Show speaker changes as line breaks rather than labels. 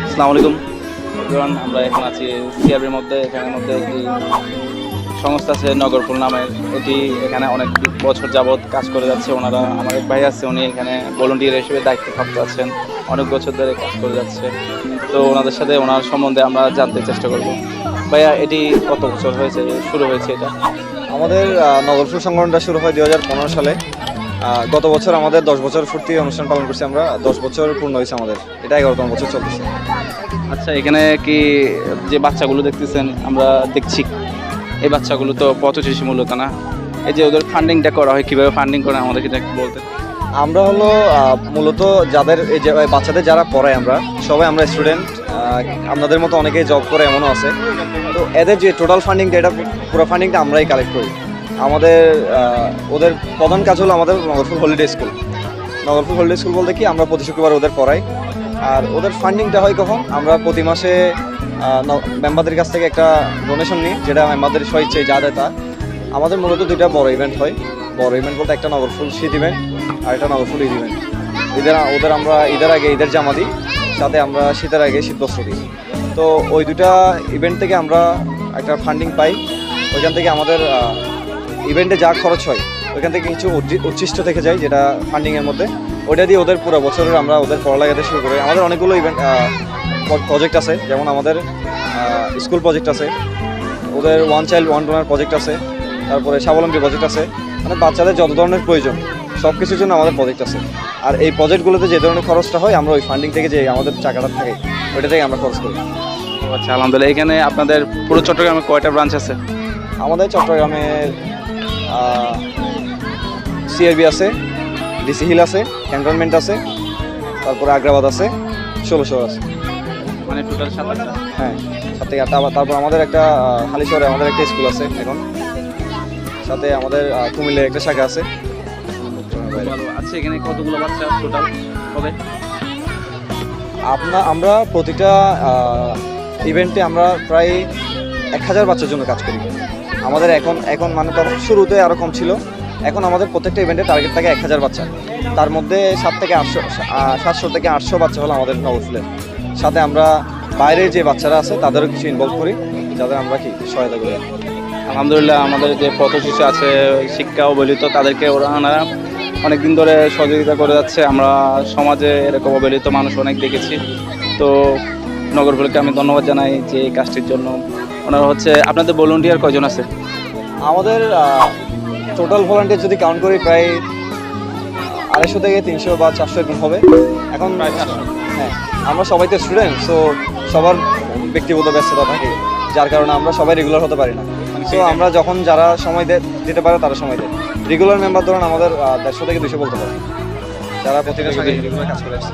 আসসালামু আলাইকুম এভরিওয়ান। আমরা এখন আছি সিআরবির মধ্যে। এখানের মধ্যে একটি সংস্থা আছে নগরপুর নামের। এটি এখানে অনেক বছর যাবৎ কাজ করে যাচ্ছে। ওনারা আমার এক ভাই আছে, উনি এখানে ভলান্টিয়ার হিসেবে দায়িত্বপ্রাপ্ত আছেন, অনেক বছর ধরে কাজ করে যাচ্ছে। তো ওনাদের সাথে ওনার সম্বন্ধে আমরা জানতে চেষ্টা করব। ভাইয়া, এটি কত বছর হয়েছে শুরু হয়েছে এটা?
আমাদের নগরপুর সংগঠনটা শুরু হয় 2015 সালে। গত বছর আমাদের 10 বছর পূর্তি অনুষ্ঠান পালন করছি আমরা। 10 বছর পূর্ণ হয়েছে আমাদের, এটা 11তম বছর চলতেছে।
আচ্ছা, এখানে কি যে বাচ্চাগুলো দেখতেছেন আমরা দেখছি, এই বাচ্চাগুলো তো পথশিশু মূলত না? এই যে ওদের ফান্ডিংটা করা হয়, কীভাবে ফান্ডিং করে আমাদেরকে একটু বলতে।
আমরা হলো মূলত যাদের এই যে বাচ্চাদের যারা পড়ায় আমরা সবাই আমরা স্টুডেন্ট। আপনাদের মতো অনেকেই জব করে এমনও আছে। তো এদের যে টোটাল ফান্ডিংটা, এটা পুরো ফান্ডিংটা আমরাই কালেক্ট করি। আমাদের ওদের প্রধান কাজ হলো আমাদের Nagarpur holiday school. Nagarpur holiday school বলতে কি, আমরা প্রতি শুক্রবার ওদের পড়াই। আর ওদের ফান্ডিংটা হয় কখন, আমরা প্রতি মাসে মেম্বারদের কাছ থেকে একটা ডোনেশন নিই, যেটা মেম্বারদের স্বইচ্ছায় যা দেয় তা। আমাদের মূলত দুইটা বড় ইভেন্ট হয়। বড় ইভেন্ট বলতে একটা নগরফুল শীত ইভেন্ট আর একটা নগরফুল ঈদ ইভেন্ট। ওদের আমরা ঈদের আগে ঈদের জামা দিই, সাথে আমরা শীতের আগে শীত বস্ত্র দিই। তো ওই দুটা ইভেন্ট থেকে আমরা একটা ফান্ডিং পাই। ওইখান থেকে আমাদের ইভেন্টে যা খরচ হয় ওইখান থেকে কিছু উচ্ছিষ্ট থেকে যায়, যেটা ফান্ডিংয়ের মধ্যে। ওইটা দিয়ে ওদের পুরো বছরের আমরা ওদের পড়ালেখাতে শুরু করি। আমাদের অনেকগুলো ইভেন্ট প্রজেক্ট আছে, যেমন আমাদের স্কুল প্রজেক্ট আছে, ওদের one child one donor project আছে, তারপরে স্বাবলম্বী প্রজেক্ট আছে। মানে বাচ্চাদের যত ধরনের প্রয়োজন সব কিছুর জন্য আমাদের প্রজেক্ট আছে। আর এই প্রজেক্টগুলোতে যে ধরনের খরচটা হয় আমরা ওই ফান্ডিং থেকে যে আমাদের টাকাটা থাকে ওইটা থেকে আমরা খরচ করি।
আচ্ছা, আলহামদুলিল্লাহ। এখানে আপনাদের পুরো চট্টগ্রামে কয়টা ব্রাঞ্চ আছে?
আমাদের চট্টগ্রামে সিআরবি আছে, ডিসি হিল আছে, ক্যান্টনমেন্ট আছে, তারপরে আগ্রাবাদ আছে, 1600 আছে।
মানে টোটাল 7-8টা।
হ্যাঁ, 7 থেকে 8টা। আবার তারপর আমাদের একটা হালিশহরে আমাদের একটা স্কুল আছে এখন, সাথে আমাদের কুমিল্লার একটা শাখা আছে।
আচ্ছা, এখানে কতগুলো বাচ্চা টোটাল হবে?
আমরা প্রতিটা ইভেন্টে আমরা প্রায় 1000 বাচ্চার জন্য কাজ করি। আমাদের এখন মানে তখন শুরুতে আরও কম ছিল। এখন আমাদের প্রত্যেকটা ইভেন্টে টার্গেট থাকে 1000 বাচ্চা। তার মধ্যে 700 থেকে 800 বাচ্চা হলো আমাদের নগরফুলের। সাথে আমরা বাইরের যে বাচ্চারা আছে তাদেরও কিছু ইনভলভ করি, যাদের আমরা কি সহায়তা করি।
আলহামদুলিল্লাহ, আমাদের যে পথশিশু আছে শিক্ষা অবহেলিত, তাদেরকে ওনারা অনেকদিন ধরে সহযোগিতা করে যাচ্ছে। আমরা সমাজে এরকম অবহেলিত মানুষ অনেক দেখেছি। তো নগরপুরকে আমি ধন্যবাদ জানাই যে এই কাজটির জন্য। ওনারা হচ্ছে, আপনাদের ভলান্টিয়ার কয়জন আছে?
আমাদের টোটাল ভলান্টিয়ার যদি কাউন্ট করি প্রায় 250 থেকে 300 বা 400 এরকম হবে এখন। হ্যাঁ, আমরা সবাই তো স্টুডেন্ট, সো সবার ব্যক্তিগত ব্যস্ততা থাকে, যার কারণে আমরা সবাই রেগুলার হতে পারি না। সো আমরা যখন যারা সময় দিতে পারে তারা সময় দেয়। রেগুলার মেম্বার ধরুন আমাদের 150 থেকে 200 বলতে পারে, যারা প্রতিটা রেগুলার কাজ করে আসছে।